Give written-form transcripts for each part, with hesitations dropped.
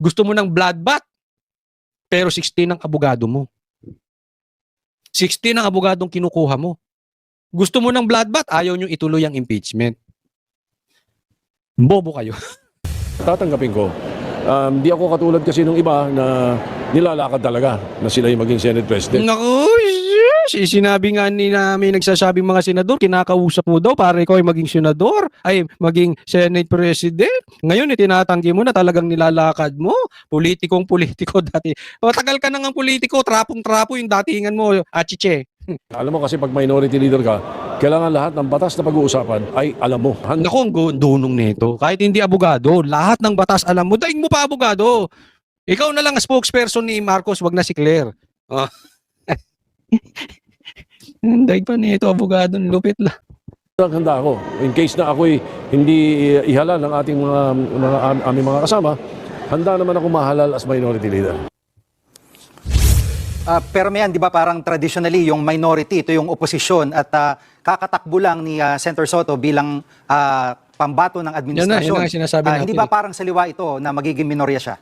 Gusto mo ng bloodbath, pero 16 ang abogado mo. 16 ang abogadong kinukuha mo. Gusto mo ng bloodbath, ayaw nyo ituloy ang impeachment. Bobo kayo. Tatanggapin ko. Di ako katulad kasi nung iba na nilalakad talaga na sila yung maging Senate President. Naku, sinabi nga ni na may nagsasabing mga senador, kinakausap mo daw para ikaw ay maging senador, ay maging Senate President. Ngayon, tinatanggi mo na talagang nilalakad mo. Politiko dati. Matagal ka na ng politiko, trapong-trapo yung datingan mo, achiche. Alam mo kasi pag minority leader ka, kailangan lahat ng batas na pag-uusapan ay alam mo. Naku, ang dunong nito. Kahit hindi abogado, lahat ng batas alam mo. Daing mo pa abogado. Ikaw na lang ang spokesperson ni Marcos, wag na si Claire. Oh. Daig pa nito, abogado, lupit lang. Handa ako. In case na ako'y hindi ihalal ng ating aming mga kasama, handa naman ako mahalal as minority leader. Pero mayan, di ba parang traditionally yung minority, ito yung oposisyon at kakatakbo lang ni Senator Soto bilang pambato ng administrasyon. Yan na sinasabi natin. Hindi ba parang saliwa ito na magiging minorya siya?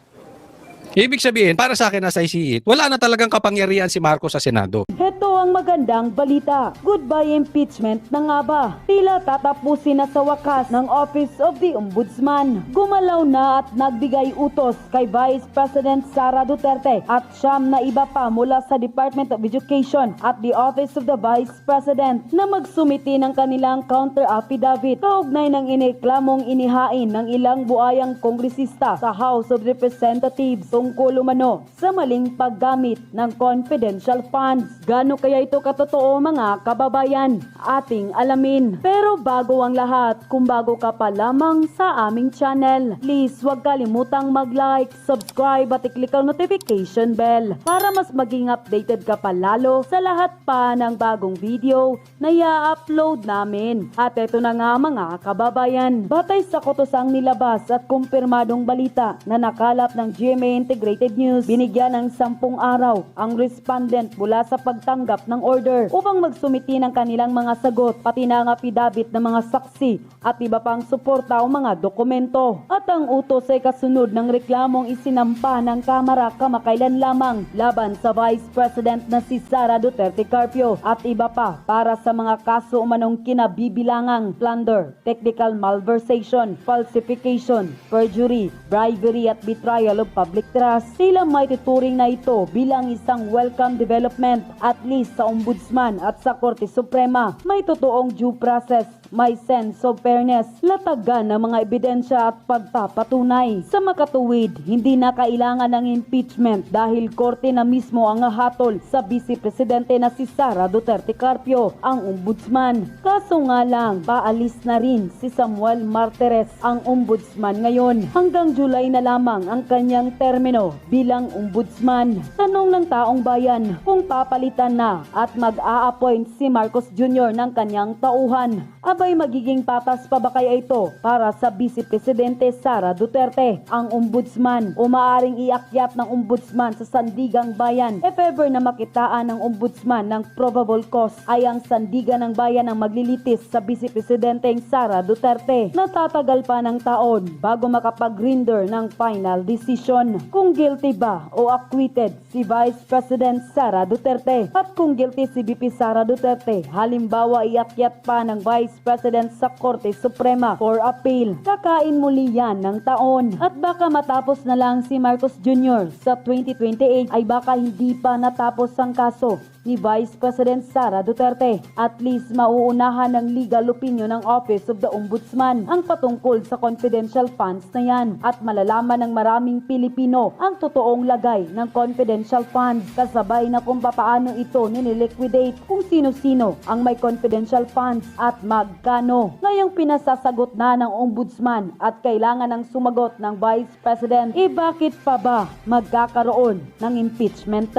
Ibig sabihin, para sa akin as I see it, wala na talagang kapangyarihan si Marcos sa Senado. Heto ang magandang balita. Goodbye impeachment na nga ba? Tila tatapusin na sa wakas ng Office of the Ombudsman. Gumalaw na at nagbigay utos kay Vice President Sara Duterte at siyam na iba pa mula sa Department of Education at the Office of the Vice President na magsumiti ng kanilang counter affidavit kaugnay ng ineklamong inihain ng ilang buayang kongresista sa House of Representatives tungkol umano sa maling paggamit ng confidential funds. Gaano kaya ito katotoo mga kababayan? Ating alamin. Pero bago ang lahat, kung bago ka pa lamang sa aming channel, please huwag kalimutang mag-like, subscribe at i-click ang notification bell para mas maging updated ka pa lalo sa lahat pa ng bagong video na i-upload namin. At ito na nga mga kababayan, batay sa kutosang nilabas at kumpirmadong balita na nakalap ng GMA Integrated News, binigyan ng 10 araw ang respondent mula sa pagtanggap ng order upang magsumiti ng kanilang mga sagot pati na ang affidavit ng mga saksi at iba pang suporta o mga dokumento. At ang utos ay kasunod ng reklamong isinampa ng Kamara kamakailan lamang laban sa Vice President na si Sara Duterte Carpio at iba pa para sa mga kaso umanong kinabibilangang plunder, technical malversation, falsification, perjury, bribery at betrayal of public trust. Sila may tuturing na ito bilang isang welcome development at least sa Ombudsman at sa Korte Suprema. May totoong due process, may sense of fairness, latagan ng mga ebidensya at pagpapatunay. Sa makatuwid, hindi na kailangan ng impeachment dahil korte na mismo ang hatol sa Vice Presidente na si Sara Duterte Carpio, ang Ombudsman. Kaso nga lang, paalis na rin si Samuel Martires, ang Ombudsman ngayon. Hanggang July na lamang ang kanyang termino bilang Ombudsman. Tanong ng taong bayan kung papalitan na at mag-a-appoint si Marcos Jr. ng kanyang tauhan. Abay magiging patas pa ba kaya ito para sa Vice Presidente Sara Duterte, ang Ombudsman, o maaring iakyat ng Ombudsman sa Sandigang Bayan if ever na makitaan ng Ombudsman ng probable cause ay ang Sandigan ng Bayan ang maglilitis sa Vice Presidenteng Sara Duterte. Natatagal pa ng taon bago makapag-render ng final decision kung guilty ba o acquitted si Vice President Sara Duterte at kung guilty si VP Sara Duterte, halimbawa iakyat pa ng Vice President sa Korte Suprema for appeal. Kakain muli yan ng taon at baka matapos na lang si Marcos Jr. sa 2028 ay baka hindi pa natapos ang kaso ni Vice President Sara Duterte. At least mauunahan ng legal opinion ng Office of the Ombudsman ang patungkol sa confidential funds na yan at malalaman ng maraming Pilipino ang totoong lagay ng confidential funds kasabay na kung paano ito nililiquidate, kung sino-sino ang may confidential funds at magkano. Ngayong pinasasagot na ng Ombudsman at kailangan ng sumagot ng Vice President, bakit pa ba magkakaroon ng impeachment?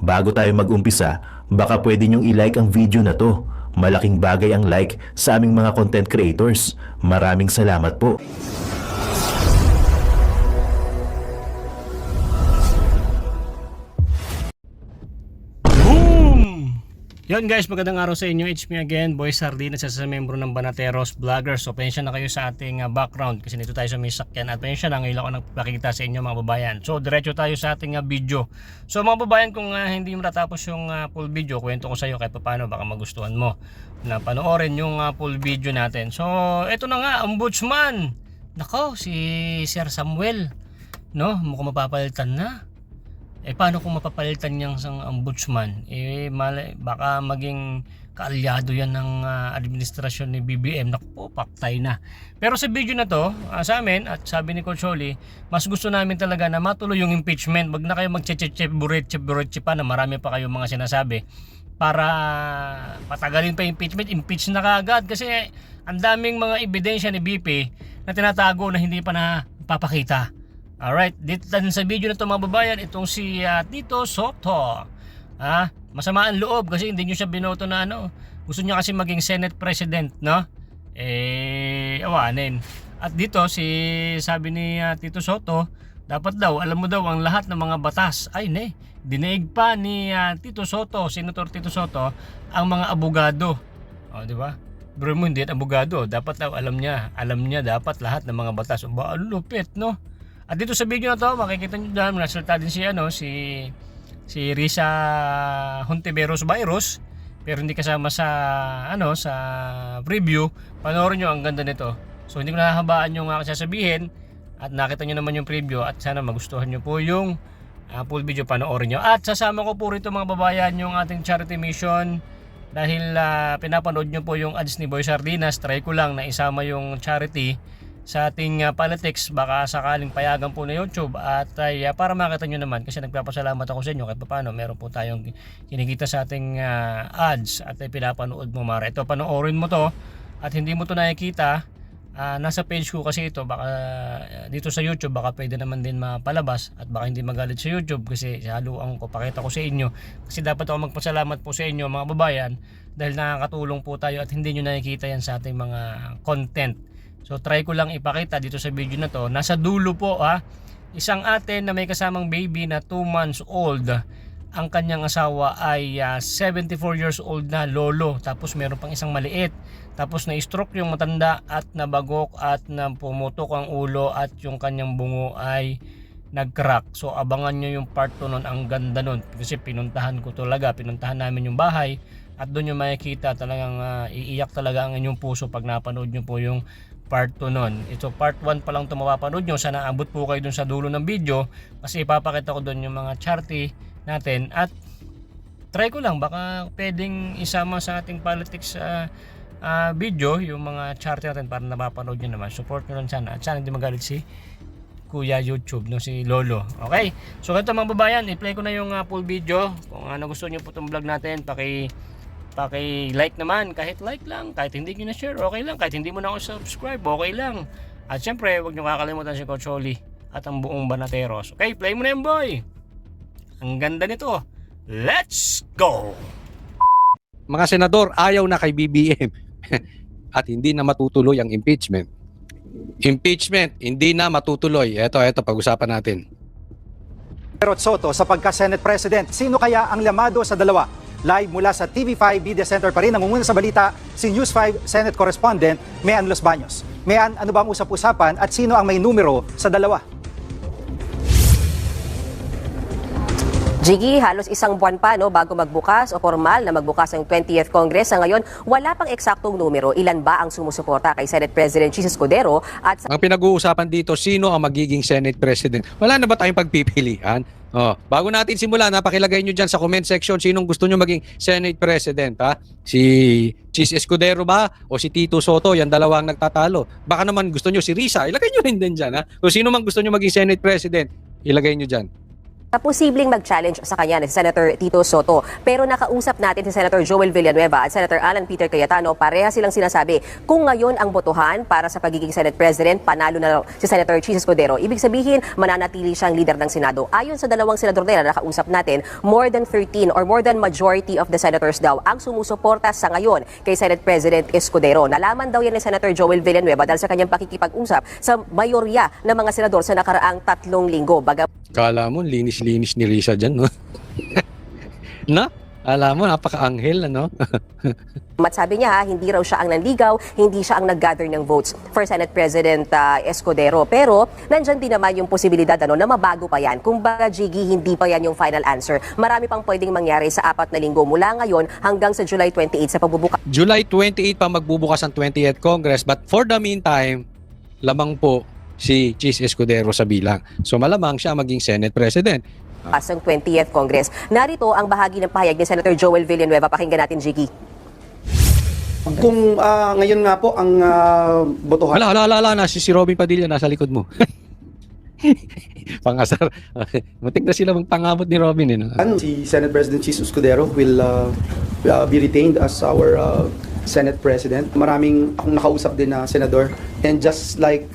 Bago tayo mag-umpisa, baka pwede nyong i-like ang video na to. Malaking bagay ang like sa aming mga content creators. Maraming salamat po. Yun guys, magandang araw sa inyo. It's me again, Boy Sardin, isa sa membro ng Banateros Vloggers. So pasensya na kayo sa ating background kasi nito tayo sa may sakyan. At pasensya na, ngayon ako nagpakikita sa inyo mga babayan. So diretso tayo sa ating video. So mga babayan, kung hindi mo natapos yung full video, kwento ko sa iyo kahit paano baka magustuhan mo na panoorin yung full video natin. So ito na nga, ombudsman. Nako, si Sir Samuel, no? Mukhang mapapalitan na. Paano kung mapapalitan niyang sang ombudsman? Baka maging kaalyado yan ng administrasyon ni BBM. Naku po, paktay na. Pero sa video na to, sa amin, at sabi ni Coach Oli, mas gusto namin talaga na matuloy yung impeachment. Wag na kayo magche-buretche pa na marami pa kayong mga sinasabi. Para patagalin pa impeachment, impeach na kaagad. Kasi ang daming mga ebidensya ni BP na tinatago na hindi pa na papakita. Alright, dito sa video na ito mga babayan, itong si Tito Sotto. Masama ang loob kasi hindi nyo siya binoto na ano. Gusto niya kasi maging Senate President, no? Awanin. At dito, sabi ni Tito Sotto, dapat daw, alam mo daw, ang lahat ng mga batas, dinaig pa ni Tito Sotto, Senator Tito Sotto, ang mga abogado. O, di ba? Bro mo, hindi at abogado. Dapat daw, alam niya dapat lahat ng mga batas. Ba, lupit, no? At dito sa video na to, makikita nyo dyan, nasalita din si Risa Hontiveros Virus, pero hindi kasama sa preview. Panoorin nyo, ang ganda nito. So hindi ko nahahabaan yung aking sasabihin at nakita nyo naman yung preview at sana magustuhan nyo po yung full video, panoorin nyo. At sasama ko po rito mga babayan yung ating charity mission dahil pinapanood nyo po yung ads ni Boy Sardinas. Try ko lang na isama yung charity sa ating politics, baka sakaling payagan po na YouTube at para makita nyo naman kasi nagpapasalamat ako sa inyo kahit paano meron po tayong kinikita sa ating ads at pinapanood mo Mara. Ito, panoorin mo to at hindi mo to nakikita, nasa page ko kasi ito, baka dito sa YouTube baka pwede naman din mapalabas at baka hindi magalit sa YouTube kasi haluan ko, pakita ko sa inyo kasi dapat ako magpasalamat po sa inyo mga babayan dahil nakakatulong po tayo at hindi nyo nakikita yan sa ating mga content. So try ko lang ipakita dito sa video na to. Nasa dulo po isang ate na may kasamang baby na 2 months old. Ang kanyang asawa ay 74 years old na lolo. Tapos meron pang isang maliit. Tapos na-stroke yung matanda at nabagok at pumutok ang ulo at yung kanyang bungo ay nag-crack. So abangan nyo yung part 2 nun. Ang ganda nun. Kasi pinuntahan namin yung bahay. At doon yung makikita talagang iiyak talaga ang inyong puso pag napanood nyo po yung part 2 nun. Ito part 1 pa lang ito mapapanood nyo. Sana abot po kayo dun sa dulo ng video kasi ipapakita ko dun yung mga charity natin at try ko lang baka pwedeng isama sa ating politics video yung mga charity natin para napapanood nyo naman. Support nyo lang sana at sana hindi magalit si Kuya YouTube, no, si Lolo. Okay, so ito mga babayan, i-play ko na yung full video. Kung ano gusto nyo po itong vlog natin, paki-like naman, kahit like lang, kahit hindi nyo na-share, okay lang, kahit hindi mo na ako subscribe, okay lang. At syempre, huwag nyo kakalimutan si Coach Oli at ang buong Banateros. Okay, play mo na yan boy! Ang ganda nito. Let's go! Mga senador, ayaw na kay BBM at hindi na matutuloy ang impeachment. Impeachment, hindi na matutuloy. Ito, pag-usapan natin. Pero Soto, sa pagka-Senate President, sino kaya ang lamado sa dalawa? Live mula sa TV5 Media Center pa rin, nangunguna sa balita, si News 5 Senate Correspondent, Mean Los Baños. Mean, ano ba ang usap-usapan at sino ang may numero sa dalawa? Jiggy, halos isang buwan pa bago magbukas o formal na magbukas ang 20th Congress. Sa ngayon, wala pang eksaktong numero. Ilan ba ang sumusuporta kay Senate President Chis Escudero? At Ang pinag-uusapan dito, sino ang magiging Senate President? Wala na ba tayong pagpipilian? Bago natin simula, napakilagay nyo dyan sa comment section sinong gusto nyo maging Senate President. Si Chis Escudero ba o si Tito Sotto? Yan dalawang nagtatalo. Baka naman gusto nyo si Risa, ilagay nyo rin din dyan. Kung sino man gusto nyo maging Senate President, ilagay nyo dyan. na posibleng mag-challenge sa kanya si Senator Tito Sotto. Pero nakausap natin si Senator Joel Villanueva at Senator Alan Peter Cayetano. Pareha silang sinasabi kung ngayon ang botohan para sa pagiging Senate President, panalo na si Senator Chis Escudero. Ibig sabihin, mananatili siyang leader ng Senado. Ayon sa dalawang senador na nakausap natin, more than 13 or more than majority of the senators daw ang sumusuporta sa ngayon kay Senate President Escudero. Nalaman daw yan ni Senator Joel Villanueva dahil sa kanyang pakikipag-usap sa mayorya ng mga senador sa nakaraang 3 linggo. Kala mo, linis-linis ni Risa dyan, no? Na? Alam mo, napaka-anghel, ano? At sabi niya, hindi raw siya ang nanligaw, hindi siya ang nag-gather ng votes for Senate President Escudero. Pero nandyan din naman yung posibilidad na mabago pa yan. Kung baga, Jiggy, hindi pa yan yung final answer. Marami pang pwedeng mangyari sa 4 na linggo mula ngayon hanggang sa July 28 sa pagbubukas July 28 pa magbubukas ang 20th Congress, but for the meantime, lamang po si Chis Escudero sa bilang. So malamang siya maging Senate President. ng 20th Congress. Narito ang bahagi ng pahayag ni Senator Joel Villanueva. Pakinggan natin, Jiggy. Kung ngayon nga po ang botohan Hala, na si Robin Padilla nasa likod mo. Pangasar. Matik na sila magpangamot ni Robin. Eh, no? si Senate President Chis Escudero will be retained as our Senate President. Maraming akong nakausap din na senador, and just like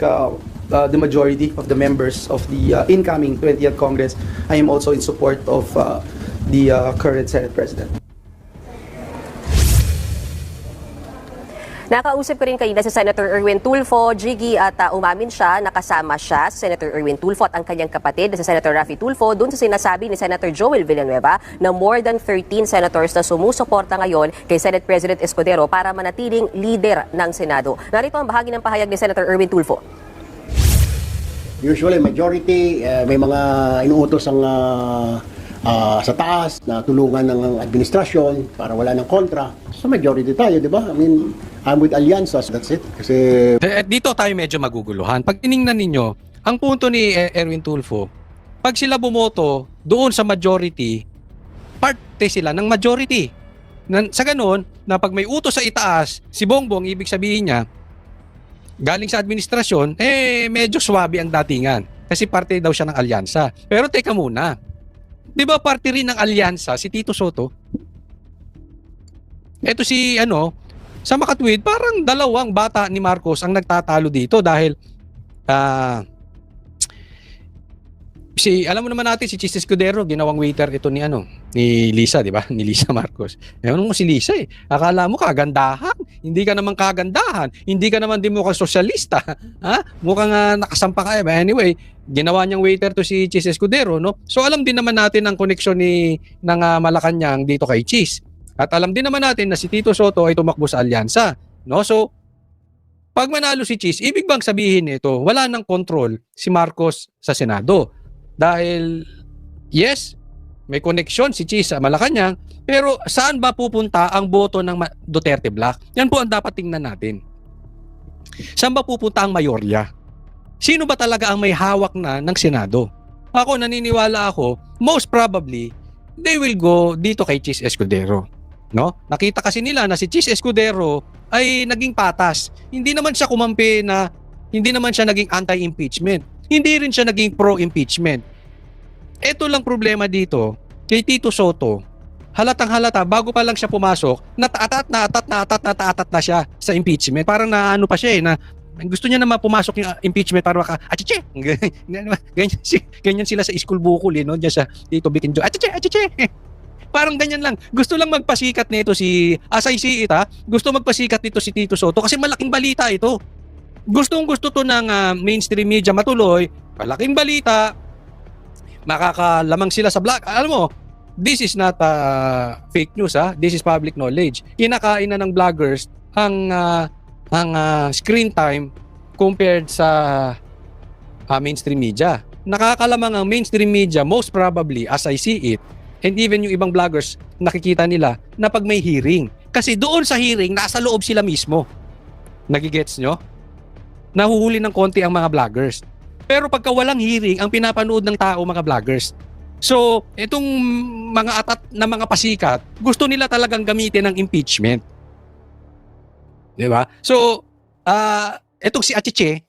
the majority of the members of the incoming 20th Congress, I am also in support of the current Senate President. Nakausap ko rin kanina si Senator Erwin Tulfo, Jiggy, at umamin siya, nakasama siya si Senator Erwin Tulfo at ang kanyang kapatid na si Senator Raffy Tulfo doon sa sinasabi ni Senator Joel Villanueva na more than 13 senators na sumusuporta ngayon kay Senate President Escudero para manatiling leader ng Senado. Narito ang bahagi ng pahayag ni Senator Erwin Tulfo. Usually, majority, may mga inuutos ang sa taas na tulungan ng administrasyon para wala ng kontra. So majority tayo, di ba? I mean, I'm with Alianzas, that's it. Kasi Dito tayo medyo maguguluhan. Pag tiningnan ninyo, ang punto ni Erwin Tulfo, pag sila bumoto doon sa majority, parte sila ng majority. Sa ganun, na pag may utos sa itaas, si Bongbong, ibig sabihin niya, galing sa administrasyon, medyo swabe ang datingan. Kasi parte daw siya ng alyansa. Pero teka muna, di ba parte rin ng alyansa si Tito Soto? Ito sa makatwid, parang dalawang bata ni Marcos ang nagtatalo dito dahil alam mo naman natin si Chis Escudero, ginawang waiter ito ni Lisa, di ba? Ni Lisa Marcos. Ewan mo si Lisa Akala mo kagandahan, hindi ka naman kagandahan, hindi ka naman din mukhang sosyalista. Ha? Mukhang nakasampa ka. But anyway, ginawa niyang waiter to si Chis Escudero, no? So alam din naman natin ang koneksyon ng Malacanang dito kay Chis. At alam din naman natin na si Tito Soto ay tumakbo sa alyansa, no? So pag manalo si Chis, ibig bang sabihin nito, wala nang control si Marcos sa Senado? Dahil yes, may koneksyon si Chis sa Malacanang, pero saan ba pupunta ang boto ng Duterte Black? Yan po ang dapat tingnan natin. Saan ba pupunta ang mayorya? Sino ba talaga ang may hawak na ng Senado? Naniniwala ako, most probably, they will go dito kay Chis Escudero. No? Nakita kasi nila na si Chis Escudero ay naging patas. Hindi naman siya kumampi na, hindi naman siya naging anti-impeachment. Hindi rin siya naging pro-impeachment. Ito lang problema dito kay Tito Soto. Halatang halata, bago pa lang siya pumasok, nataatat na siya sa impeachment. Parang pa siya na gusto niya naman pumasok yung impeachment para achiche! Ganyan sila sa school bukol, no? Diyan sa Tito Bikinjo, achiche! Parang ganyan lang. Gusto lang magpasikat nito as I see it, gusto magpasikat nito si Tito Soto kasi malaking balita ito. Gusto to ng mainstream media matuloy, malaking balita, makakalamang sila sa black. Alam mo, this is not fake news, this is public knowledge. Kinakain na ng vloggers ang screen time compared sa mainstream media. Nakakalamang ang mainstream media, most probably, as I see it, and even yung ibang vloggers, nakikita nila na pag may hearing. Kasi doon sa hearing, nasa loob sila mismo. Nagigets nyo? Nahuhuli ng konti ang mga vloggers. Pero pagka walang hearing, ang pinapanood ng tao mga vloggers. So, itong mga atat na mga pasikat, gusto nila talagang gamitin ng impeachment. Di ba? So, itong si Achiche,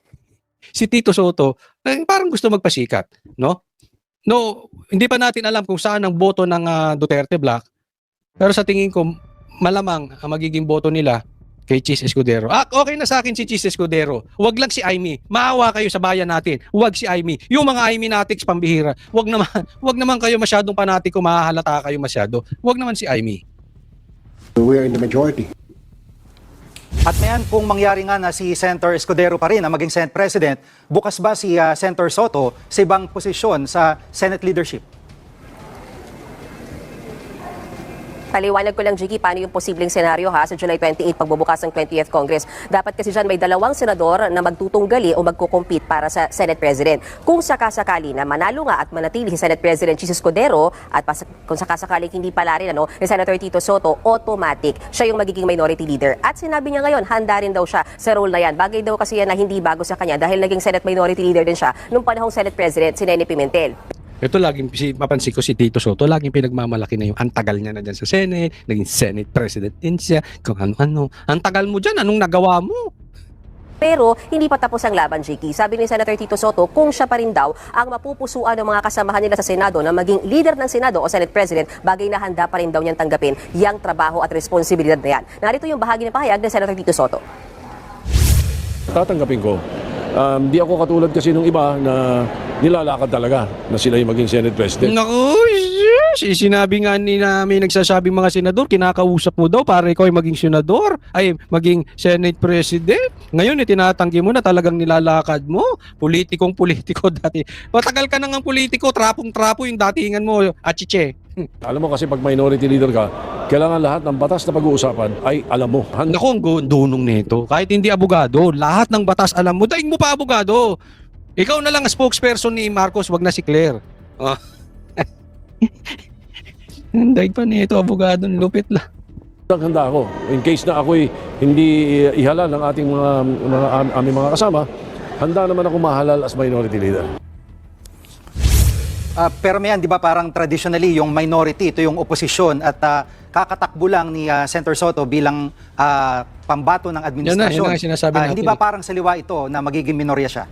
si Tito Soto, parang gusto magpasikat, no? No, hindi pa natin alam kung saan ang boto ng Duterte Black. Pero sa tingin ko, malamang ang magiging boto nila kay Chis Escudero. Okay na sa akin si Chis Escudero. Huwag lang si Aimee. Maawa kayo sa bayan natin. Huwag si Aimee. Yung mga Aimee natics pambihira. Huwag naman kayo masyadong panatiko, mahahalata kayo masyado. Huwag naman si Aimee. we are in the majority. At mayan, kung mangyari nga na si Senator Escudero pa rin ang maging Senate President, bukas ba si Senator Soto sa ibang posisyon sa Senate leadership? Paliwanag ko lang, Jiggy, paano yung posibleng senaryo sa July 28 pagbubukas ng 20th Congress. Dapat kasi dyan may 2 senador na magtutunggali o magkukompete para sa Senate President. Kung sakasakali na manalo nga at manatili si Senate President Jesus Escudero at kung sakasakali hindi pala rin ni Senator Tito Soto, automatic siya yung magiging minority leader. At sinabi niya ngayon, handa rin daw siya sa role na yan. Bagay daw kasi yan na hindi bago sa kanya dahil naging Senate minority leader din siya nung panahong Senate President si Nene Pimentel. Ito mapansin ko si Tito Soto, laging pinagmamalaki na yung antagal niya na dyan sa Senate, naging Senate President din siya, kung ano-ano. Ang tagal mo dyan, anong nagawa mo? Pero hindi pa tapos ang laban, Jiki. Sabi ni Senator Tito Soto, kung siya pa rin daw ang mapupusuan ng mga kasamahan nila sa Senado na maging leader ng Senado o Senate President, bagay na handa pa rin daw niyang tanggapin yang trabaho at responsibilidad na yan. Narito yung bahagi ng pahayag ni Senator Tito Soto. Tatanggapin ko. Di ako katulad kasi nung iba na nilalakad talaga na sila yung maging Senate President. Naku, sinabi nga ni na may nagsasabing mga senador, kinakausap mo daw para ikaw ay maging senador, ay maging Senate President. Ngayon, tinatanggi mo na talagang nilalakad mo. Politiko dati. Matagal ka na ng politiko, trapong-trapo yung datingan mo, achiche. Alam mo kasi pag minority leader ka, kailangan lahat ng batas na pag-uusapan ay alam mo. Naku, ang dunong nito. Kahit hindi abogado, lahat ng batas alam mo. Daing mo pa abogado. Ikaw na lang ang spokesperson ni Marcos, wag na si Claire. Oh. Daig pa nito, abogado, lupit lang. Handa ako. In case na ako'y hindi ihalal ng ating aming mga kasama, handa naman ako mahalal as minority leader. Pero mayan, di ba parang traditionally yung minority, ito yung oposisyon at kakatakbo lang ni Senator Soto bilang pambato ng administrasyon. Yan na ang sinasabi natin. Hindi ba parang saliwa ito na magiging minorya siya?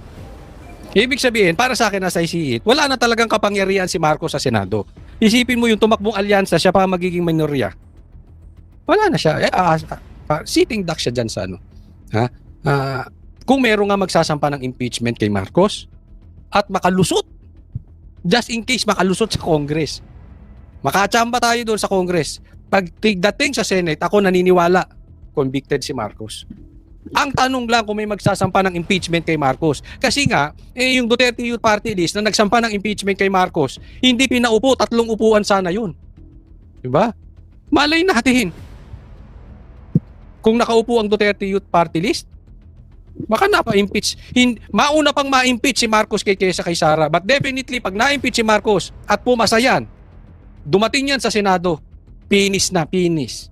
Ibig sabihin, para sa akin na sa isiit, wala na talagang kapangyarihan si Marcos sa Senado. Isipin mo yung tumakbong alyansa, siya pa magiging minorya. Wala na siya. Sitting duck siya dyan sa ano. Kung meron nga magsasampa ng impeachment kay Marcos at makalusot, just in case makalusot sa Congress, makachamba tayo doon sa Congress. Pag dating sa Senate, ako naniniwala, convicted si Marcos. Ang tanong lang kung may magsasampa ng impeachment kay Marcos. Kasi nga, yung Duterte Youth Party List na nagsampa ng impeachment kay Marcos, hindi pinaupo, 3 upuan sana yun. Diba? Malay natin. Kung nakaupo ang Duterte Youth Party List, baka napa-impeach. Mauna pang ma-impeach si Marcos kaysa kay Sara. But definitely, pag na-impeach si Marcos at pumasa yan, dumating yan sa Senado, pinis na, pinis.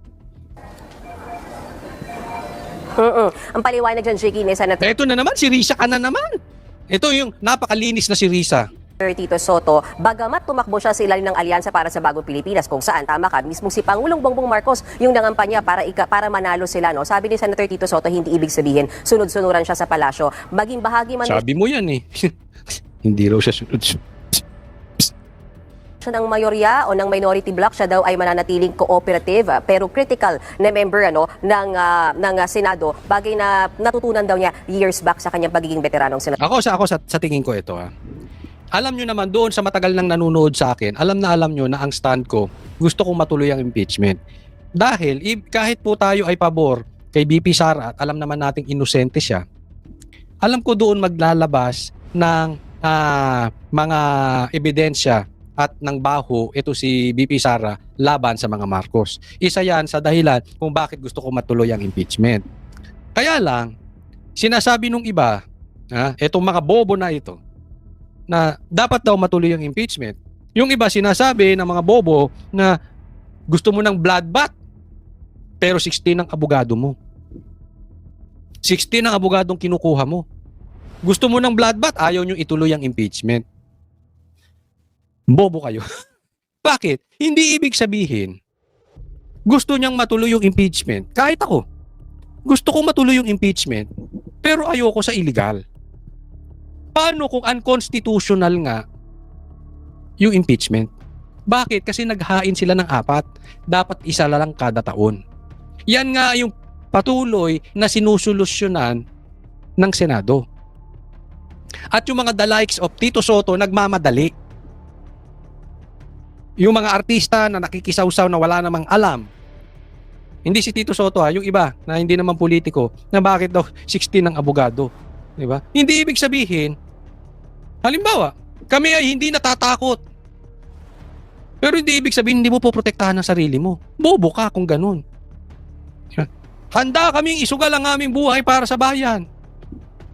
Ang paliwanag dyan, Jiggy, ni Senator Ito na naman, si Risa ka na naman. Ito yung napakalinis na si Risa. Tito Soto, bagamat tumakbo siya sa ilalim ng alyansa para sa Bagong Pilipinas, kung saan, tama ka, mismo si Pangulong Bongbong Marcos yung nangampanya para manalo sila. No? Sabi ni Senator Tito Soto, hindi ibig sabihin sunod-sunuran siya sa palasyo. Maging bahagi man Sabi mo yan eh. Hindi raw siya sunod. siya ng mayorya o ng minority bloc, siya daw ay mananatiling cooperative pero critical na member ng Senado, bagay na natutunan daw niya years back sa kanyang pagiging veteranong senador. Ako sa tingin ko ito Alam nyo naman doon sa matagal nang nanonood sa akin, alam nyo na ang stand ko, gusto kong matuloy ang impeachment. Dahil kahit po tayo ay pabor kay BP Sara at alam naman nating inosente siya, alam ko doon maglalabas ng mga ebidensya at ng baho ito si BP Sara laban sa mga Marcos. Isa yan sa dahilan kung bakit gusto ko matuloy ang impeachment. Kaya lang, sinasabi nung iba, itong mga bobo na ito, na dapat daw matuloy ang impeachment. Yung iba sinasabi ng mga bobo na gusto mo ng bloodbath, pero 16 ang abogado mo. 16 ang abogadong kinukuha mo. Gusto mo ng bloodbath, ayaw nyo ituloy ang impeachment. Bobo kayo. Bakit? Hindi ibig sabihin gusto niyang matuloy yung impeachment. Kahit ako, gusto ko matuloy yung impeachment, pero ayoko sa illegal. Paano kung unconstitutional nga yung impeachment? Bakit? Kasi naghain sila ng 4. Dapat isa lang kada taon. Yan nga yung patuloy na sinusolusyonan ng Senado. At yung mga the likes of Tito Soto nagmamadali. Yung mga artista na nakikisawsaw na wala namang alam. Hindi si Tito Soto yung iba na hindi naman politiko, na bakit daw 16 ang abogado. Diba? Hindi ibig sabihin, halimbawa, kami ay hindi natatakot. Pero hindi ibig sabihin hindi mo poprotektahan ang sarili mo. Bobo ka kung ganun. Handa kaming isugal ang aming buhay para sa bayan.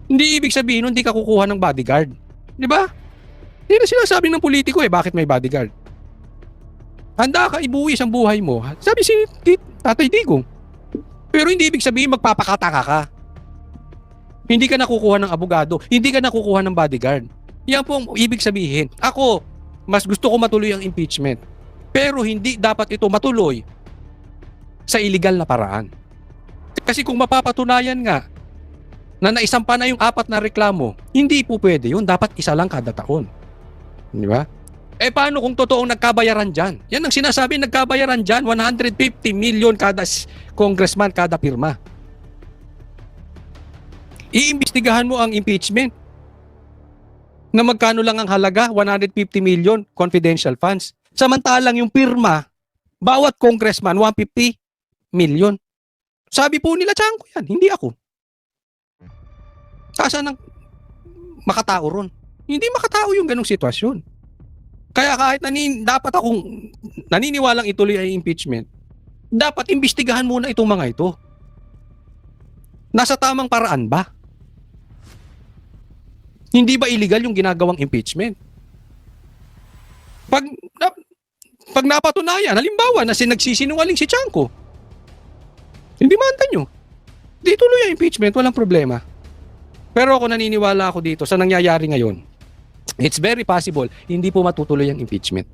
Hindi ibig sabihin hindi ka kukuha ng bodyguard. Di ba? Hindi na sinasabi ng politiko bakit may bodyguard. Handa ka ibuwis ang buhay mo. Sabi si Tatay Digong. Pero hindi ibig sabihin magpapakataka ka. Hindi ka nakukuha ng abogado. Hindi ka nakukuha ng bodyguard. Yan po ang ibig sabihin. Ako, mas gusto ko matuloy ang impeachment. Pero hindi dapat ito matuloy sa illegal na paraan. Kasi kung mapapatunayan nga na naisampa na yung 4 na reklamo, hindi po pwede yun. Dapat isa lang kada taon. Di ba? Paano kung totoong nagkabayaran dyan? Yan ang sinasabi, nagkabayaran dyan. 150 million kada congressman, kada pirma. Iimbestigahan mo ang impeachment na magkano lang ang halaga, 150 million confidential funds. Samantalang yung pirma, bawat congressman, 150 million. Sabi po nila, tiyan ko yan, hindi ako. Saan ang makatao ron? Hindi makatao yung ganong sitwasyon. Kaya kahit dapat akong naniniwalang ituloy ay impeachment, dapat imbestigahan muna itong mga ito. Nasa tamang paraan ba? Hindi ba illegal yung ginagawang impeachment? Pag napatunayan, halimbawa na nagsisinungaling si Chanco, hindi manta nyo. Di tuloy ang impeachment, walang problema. Pero ako naniniwala ako dito sa nangyayari ngayon. It's very possible, hindi po matutuloy ang impeachment.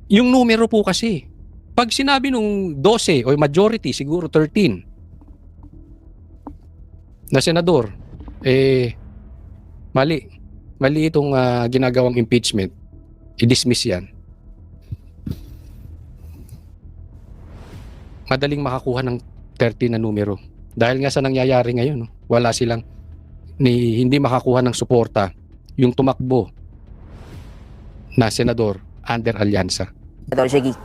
Yung numero po kasi, pag sinabi nung 12 o majority, siguro 13 na senador, mali itong ginagawang impeachment, i-dismiss yan. Madaling makakuha ng 13 na numero. Dahil nga sa nangyayari ngayon, wala silang hindi makakuha ng suporta yung tumakbo na senador under alyansa. Senador Jiggy.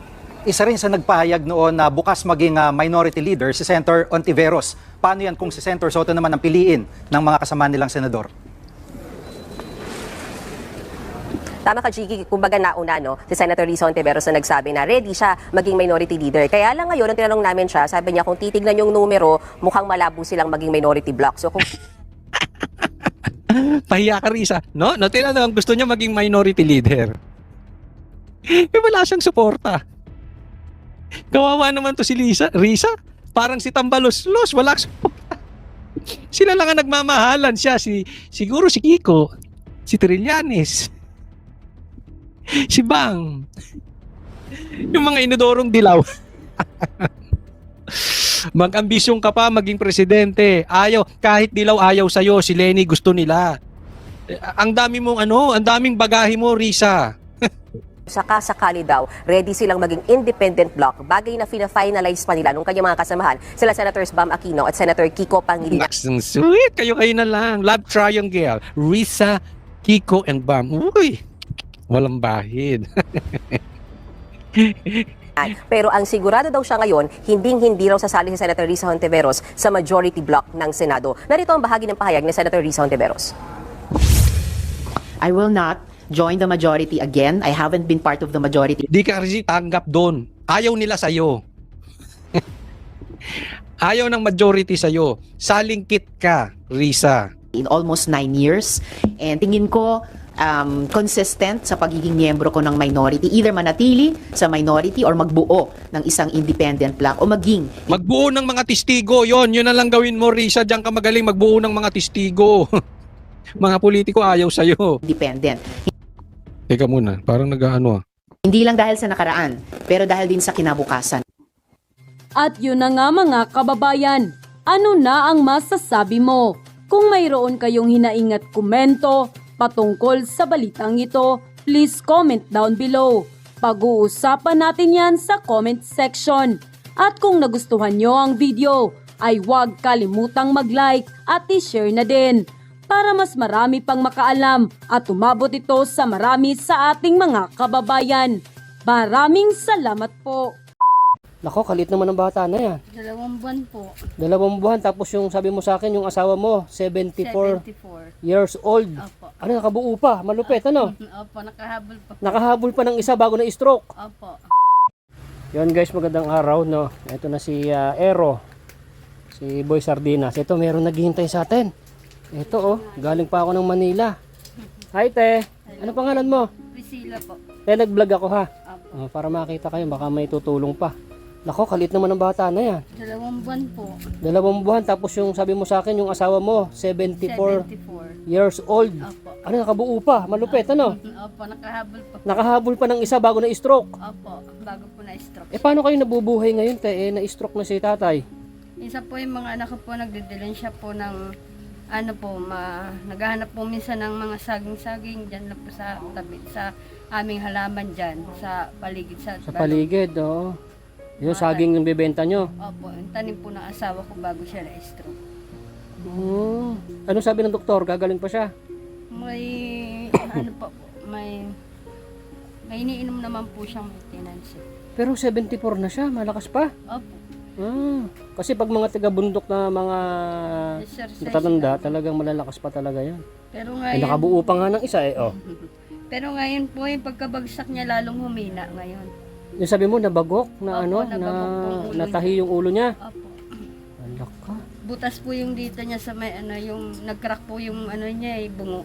Isa rin sa nagpahayag noon na bukas maging minority leader si Senator Ontiveros. Paano yan kung si Senator Soto naman ang piliin ng mga kasama nilang senador? Tama ka, Jiggy. Kumbaga nauna, si Senator Risa Ontiveros na nagsabi na ready siya maging minority leader. Kaya lang ngayon, nung tinanong namin siya, sabi niya kung titignan yung numero, mukhang malabo silang maging minority block. So kung Pahiya ka, Risa. No, tinanong, gusto niya maging minority leader. Wala siyang suporta. Kawawa naman to si Risa. Parang si Tambalos-los, wala suporta. Sila lang ang nagmamahalan siya. Siguro si Kiko, si Trillanes, si Bang, yung mga inodorong dilaw. Mag-ambisyong ka pa maging presidente. Kahit dilaw ayaw sa'yo, si Lenny gusto nila. Ang dami mong ang daming bagahe mo, Risa. sakali daw, ready silang maging independent block, bagay na fina-finalize pa nila nung kanyang mga kasamahan, sila Senators Bam Aquino at Senator Kiko Pangilinan. Ang sweet, kayo na lang. Love triangle, Risa, Kiko, and Bam. Uy, walang bahid. Pero ang sigurado daw siya ngayon, hindi raw sasali si Senator Risa Ontiveros sa majority block ng Senado. Narito ang bahagi ng pahayag ni Senator Risa Ontiveros. I will not join the majority again. I haven't been part of the majority. Di ka kasi tanggap doon. Ayaw nila sa'yo. Ayaw ng majority sa'yo. Salingkit ka, Risa. In almost 9 years. And tingin ko, consistent sa pagiging miyembro ko ng minority. Either manatili sa minority or magbuo ng isang independent block o magbuo ng mga testigo. Yun na lang gawin mo, Risa. Diyan ka magaling magbuo ng mga testigo. Mga politiko ayaw sa'yo. Independent. Teka muna, parang Hindi lang dahil sa nakaraan, pero dahil din sa kinabukasan. At yun na nga mga kababayan, ano na ang masasabi mo? Kung mayroon kayong hinaingat komento patungkol sa balitang ito, please comment down below. Pag-uusapan natin yan sa comment section. At kung nagustuhan nyo ang video, ay huwag kalimutang mag-like at i-share na din para mas marami pang makaalam at umabot ito sa marami sa ating mga kababayan. Maraming salamat po. Nako, kalit naman ang bata na yan. 2 buwan po. 2 buwan, tapos yung sabi mo sa akin, yung asawa mo, 74 years old. Opo. Ano, nakabuo pa, malupit, ano? Opo, nakahabol pa. Nakahabol pa ng isa bago na stroke. Opo. Yun guys, magandang araw, no? Ito na si Aero, si Boy Sardinas. Ito, meron naghihintay sa atin. Ito, oh, galing pa ako ng Manila. Hi, te. Ano pangalan mo? Priscilla po. Te, nag-vlog ako, ha? Opo. Para makita kayo, baka may tutulong pa. Nako, kalit naman ang bata na yan. 2 buwan po. 2 buwan, tapos yung sabi mo sa akin, yung asawa mo, 74 74. years old. Opo. Ano, nakabuo pa, malupit, ano? Opo, nakahabol pa. Nakahabol pa ng isa bago na stroke. Opo, bago po na-stroke. Paano kayo nabubuhay ngayon, te? Na-stroke na si tatay. Isa po yung mga anak ko po, nagdidilensya po ng ano po, naghahanap po minsan ng mga saging-saging dyan lang po sa tabi, sa aming halaman dyan, sa paligid. Sa paligid, oo. Yung saging yung bibenta nyo. Opo, yung tanim po ng asawa ko bago siya na-stroke. Ano sabi ng doktor? Gagaling pa siya? May, ano pa po, may iniinom naman po siyang maintenance. Pero 74 na siya, malakas pa. Opo. Kasi pag mga taga-bundok na mga Exercise tatanda, lang. talagang malalakas pa talaga yan. Pero Ay, ngayon, nakabuo pa nga ng isa oh. pero ngayon po yung pagkabagsak niya lalong humina ngayon. Yung sabi mo, nabagok, na Opo, ano, nabagok po yung ulo natahi yung ulo niya. Opo. Alak ka. Butas po yung dito niya sa may ano, yung nag-crack po yung ano niya bungo.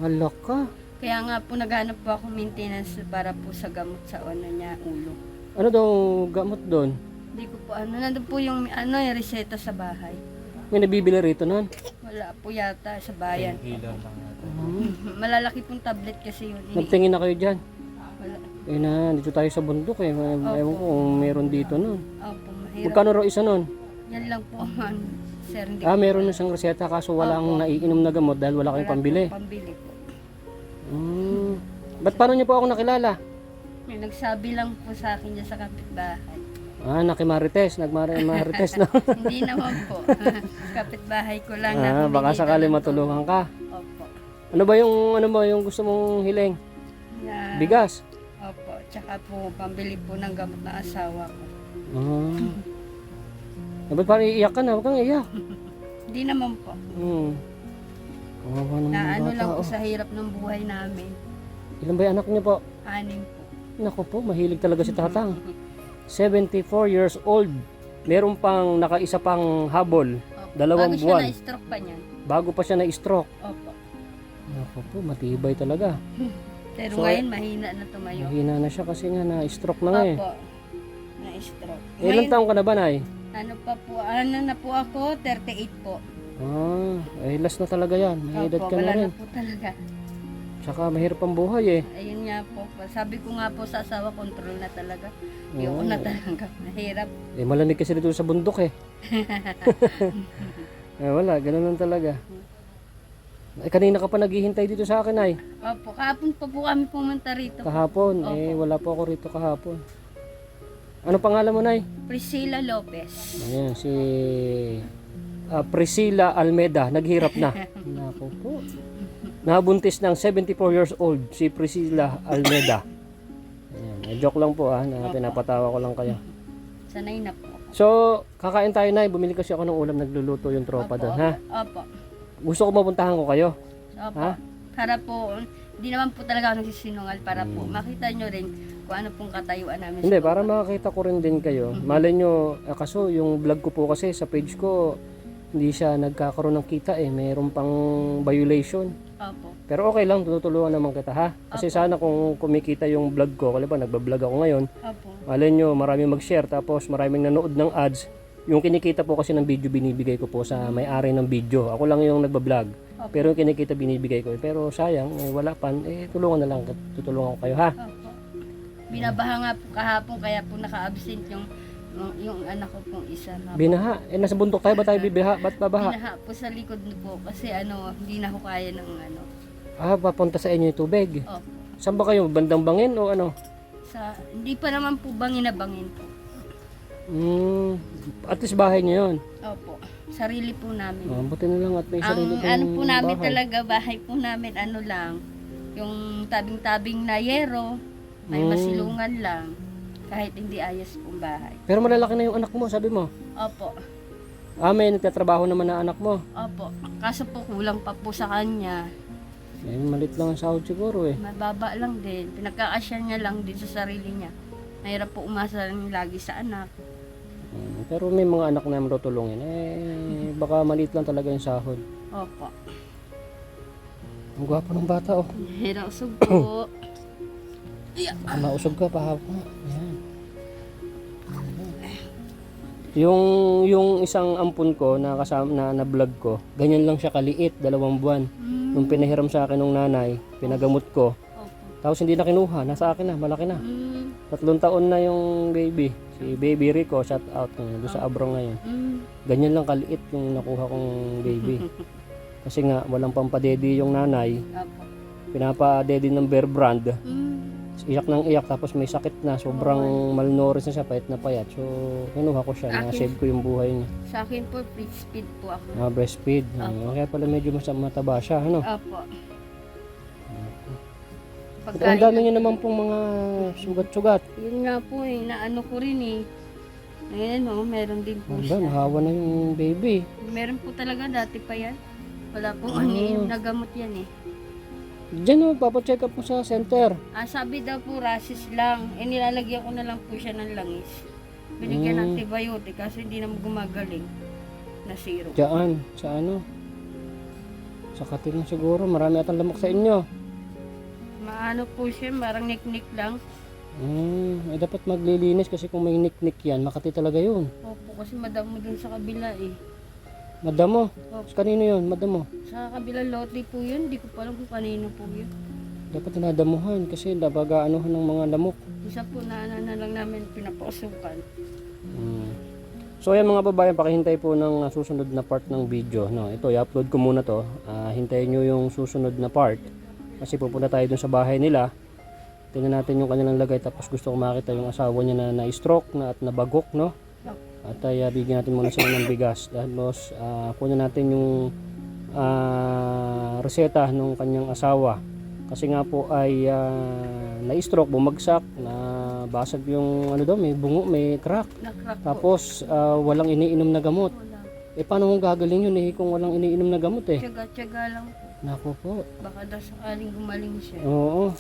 Alak ka. Kaya nga po naghanap po ako maintenance para po sa gamot sa ano niya, ulo. Ano daw gamot doon? Hindi ko po ano, nandun po yung ano, yung reseta sa bahay. May nabibili rito nun? Wala po yata sa bayan. Malalaki pong tablet kasi yun. Nagtingin na kayo dyan. Wala. Dito tayo sa bundok eh. Ewan ko kung meron dito nun. Opo, mahirap. Magkano raw isa nun? Yan lang po ano, sir. Hindi Meron na siyang reseta kaso walang naiinom na gamot dahil wala kayong pambili. Pambili po. Ba't paano niyo po ako nakilala? May nagsabi lang po sa akin dyan sa kapitbahay. Nakimarites, nagmarites na. Hindi naman po. Kapitbahay ko lang Baka humingi sakali na lang matulungan ka. po. Opo. Ano ba yung gusto mong hiling? Na, Bigas. Opo. Tsaka po, pambili po ng gamot ng asawa ko. Ba't parang iiyak ka na? Huwag kang iiyak. Hindi naman po. Kawawa naman Na yung ano bata, lang po oh. sa hirap ng buhay namin. Ilan ba yung anak niyo po? 6 po. Naku po, mahilig talaga si tatang. 74 years old. Meron pang nakaisa pang habol. Opo. 2 Bago siya buwan. na-stroke pa niyan. Bago pa siya na-stroke. Opo. Naku po, matibay talaga. Pero So, ngayon, mahina na tumayo. Mahina na siya kasi nga na-stroke na nga eh. Opo. Na-stroke. Ilang taong ka na ba, Nay? Ano pa po, ano na po ako, 38 po. Last na talaga yan. May edad Opo, ka na wala rin. na po talaga. Tsaka mahirap ang buhay eh. Ayun nga po. Sabi ko nga po sa asawa, control na talaga. Yung na talaga. Mahirap. Malamig kasi dito sa bundok eh. Wala, ganun lang talaga. Kanina ka pa naghihintay dito sa akin ay. Opo, kahapon pa po kami pumunta rito. Kahapon, Opo. wala po ako rito kahapon. Ano pangalan mo, Nay? Priscilla Lopez. Ayan, si Priscilla Almeda, naghirap na. Naku po. Nabuntis ng 74 years old, si Priscilla Almeda. Ayan, joke lang po pinapatawa ko lang kayo. Sanay na po. So, kakain tayo, Nay. Bumili kasi ako ng ulam, nagluluto yung tropa doon, ha? Opo. Gusto ko mapuntahan ko kayo. Opo. Ha? Para po, hindi naman po talaga ako nagsisinungal para po makita nyo rin kung ano pong katayuan namin. Hindi, sa para baba. makakita ko rin din kayo. Malay nyo, kaso yung vlog ko po kasi sa page ko, hindi siya nagkakaroon ng kita eh. Mayroon pang violation. Opo. Pero okay lang, tutulungan naman kita ha. Kasi sana kung kumikita yung vlog ko, kaya ba nagbablog ako ngayon, Opo. malay nyo, maraming mag-share tapos maraming nanood ng ads. Yung kinikita po kasi ng video, binibigay ko po sa may-ari ng video. Ako lang yung nagbablog. Pero yung kinikita, binibigay ko. Pero sayang, wala pa. Tulungan na lang. Tutulungan ko kayo ha. Opo. Binabaha nga po kahapon kaya po naka-absent yung anak ko pong isa na po. Binaha. Nasa bundok tayo ba tayo bibiha? Ba't babaha? Binaha po sa likod po kasi hindi na ko kaya ng ano. Papunta sa inyo yung tubig. Opo. Saan ba kayo? Bandang bangin o ano? Hindi pa naman po bangin na bangin po. At least bahay nyo yun. Opo. Sarili po namin. Buti na lang at may sarili Ang kang ano po namin bahay. talaga, bahay po namin ano lang, yung tabing-tabing na yero, may masilungan lang, kahit hindi ayos pong bahay. Pero malalaki na yung anak mo, sabi mo. Opo. May nagtatrabaho naman na anak mo. Opo. Kaso po kulang pa po sa kanya. Eh, malit lang ang sahod siguro eh. Mababa lang din. Pinagkakasya niya lang din sa sarili niya. Mahirap po umasa lang lagi sa anak. Pero may mga anak na matutulungin. Eh, baka maliit lang talaga yung sahod. Opo. Ang gwapo ng bata oh. Hirausog po. Mausog ka pa hapon. Ayan. Yung isang ampun ko na kasama na vlog ko, ganyan lang siya kaliit, 2 buwan. Nung pinahiram sa akin ng nanay, pinagamot ko. Tapos hindi na kinuha, nasa akin na, malaki na. 3 taon na yung baby. Si Baby Rico, shout out doon sa Abro ngayon. Ganyan lang kaliit yung nakuha kong baby. Kasi nga walang pampadedi yung nanay. Pinapa-dedi ng Bear Brand. Iyak ng iyak tapos may sakit na, sobrang malnourished na siya, payat na payat. So, kinuha ko siya, na-save ko yung buhay niya. Sa akin po, breastfeed po ako. Breastfeed. Kaya pala medyo mataba siya, ano? Opo. Ang dami niya naman pong mga sugat-sugat. Yun nga po eh, naano ko rin eh. Ayan o, meron din po Aba, siya. nahawa na yung baby. Meron po talaga, dati pa yan. Wala pong ano yung nagamot yan eh. Diyan o, papacheck up mo sa center. Sabi daw po, rasis lang. Eh, nilalagyan ko na lang po siya ng langis. Binigyan ng antibiotic kasi hindi naman gumagaling na zero. Diyan, sa ano? Sa katil siguro, marami atang lamok sa inyo. Maano po siya, parang nik-nik lang. Dapat maglilinis kasi kung may nik-nik yan, Makati talaga yun. Opo, kasi madamo din sa kabila eh. Madamo? Kanino yun? Madamo? Sa kabila lote po yun, di ko pa alam kung kanino po yun. Dapat nadamuhan kasi napag-aanuhan ng mga lamok. Isa po na lang namin pinapausukan. So ayan mga babayan, pakihintay po ng susunod na part ng video. No, ito, i-upload ko muna to. Hintayin nyo yung susunod na part. Kasi pupunta tayo dun sa bahay nila. Tingnan natin yung kanilang lagay. Tapos gusto ko makita yung asawa niya na na-stroke na at nabagok, no? At bigyan natin muna sila ng bigas. Tapos kunin natin yung reseta ng kanyang asawa. Kasi nga po ay na-stroke, bumagsak, nabasag yung ano daw, may bungo, may crack. Tapos walang iniinom na gamot. Paano mong gagaling yun kung walang iniinom na gamot Tiyaga-tiyaga lang po. Nako po. Baka daw sakaling gumaling siya. Oo.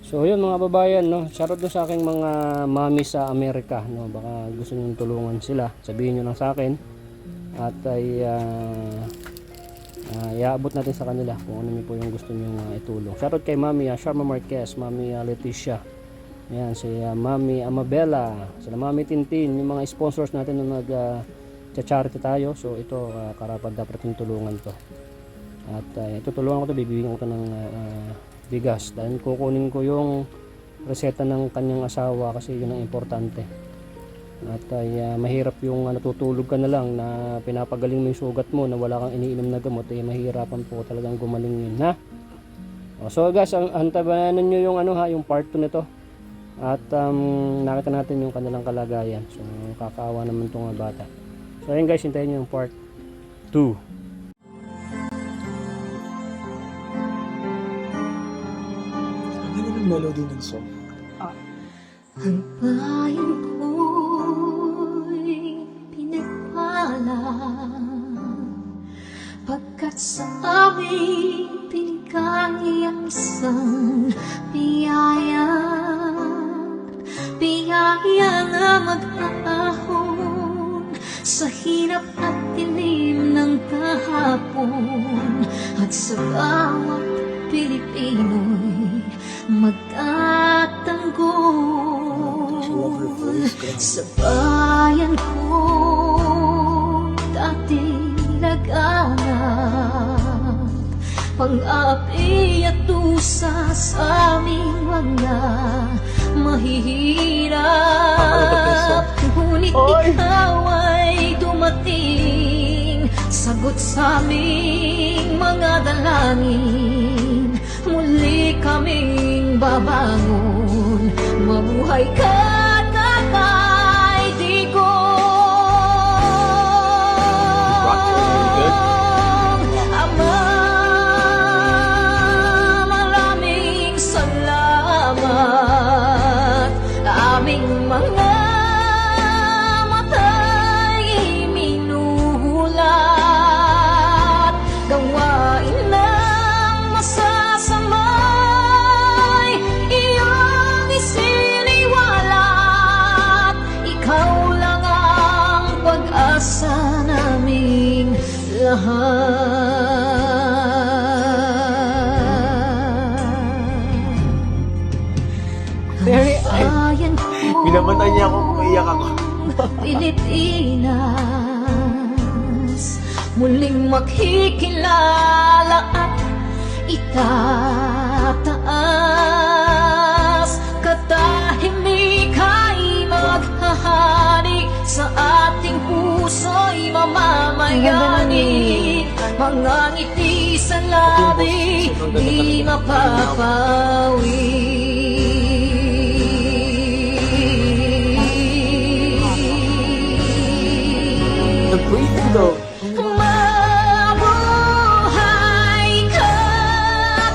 So yun mga babayan, no, shoutout doon sa aking mga mami sa Amerika, no, baka gusto niyo tulungan sila, sabihin niyo lang sa akin at ay iaabot natin sa kanila kung ano po yung gusto niyo itulong. Shoutout kay Mami Sharma Marquez, Mami Leticia, ayan, si Mami Amabella, sila Mami Tintin, yung mga sponsors natin na nag-charity tayo. So ito karapat dapat yung tulungan to. At tutulungan ko to, bibigyan ko to ng bigas dahil kukunin ko yung reseta ng kanyang asawa kasi yun ang importante. At mahirap yung natutulog ka na lang na pinapagaling mo yung sugat mo na wala kang iniinom na gamot, mahirapan po talagang gumaling yun, ha? So guys, antabayanan nyo yung yung part 2 nito at nakita natin yung kanilang kalagayan. So kakaawa naman itong bata. So ayun guys, hintayin nyo yung part 2. Melody ng song. Ang bayan ko'y pinagpala pagkat sa amin pinigay ang isang biyaya na mag-aahon sa hirap at dilim ng kahapon at sa bawat Pilipino'y magtatanggol sa bayan ko dati laganap pang-api at tusa sa aming mga mahihirap. Ngunit ikaw ay dumating, sagot sa aming mga dalangin. Muli kaming babangon, mabuhay ka Tatay Digong. Ama, maraming salamat. Aming mga mata'y minuhulat, gawain na Bayan ko, Pinamatay niya ako, umiiyak ako. Pilipinas, muling makikilala at itataas. Katahimik ay maghahari sa ating puso'y mamamayani. Mga ngiti sa labi, di mapapawi. Mabuhay ka,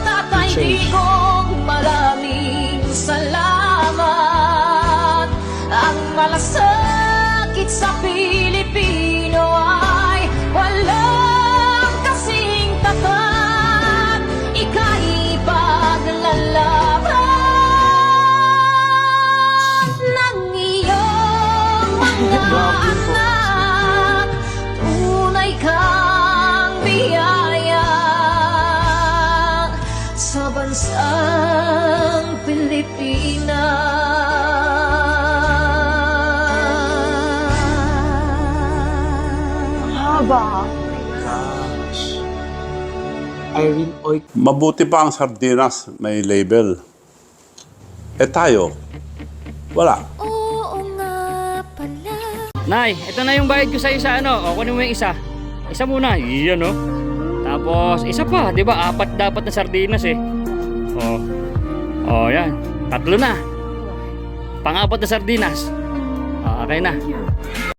Tatay Digong, maraming salamat. Ang malasakit sa Pilipino ay walang kasing tapat. Ika'y paglalaban ng iyong mga anak. Tunay kang biyaya sa bansang Pilipinas. Irene Oy. Mabuti pa ang sardinas, may label. Eh tayo, wala. Nay, ito na yung bayad ko sa isa, ano? O, kunin mo yung isa. Isa muna. Iyan, no? Tapos, isa pa. Di ba? 4 dapat na sardinas, eh. O, yan. 3 na. Pang-4 na sardinas. Okay na.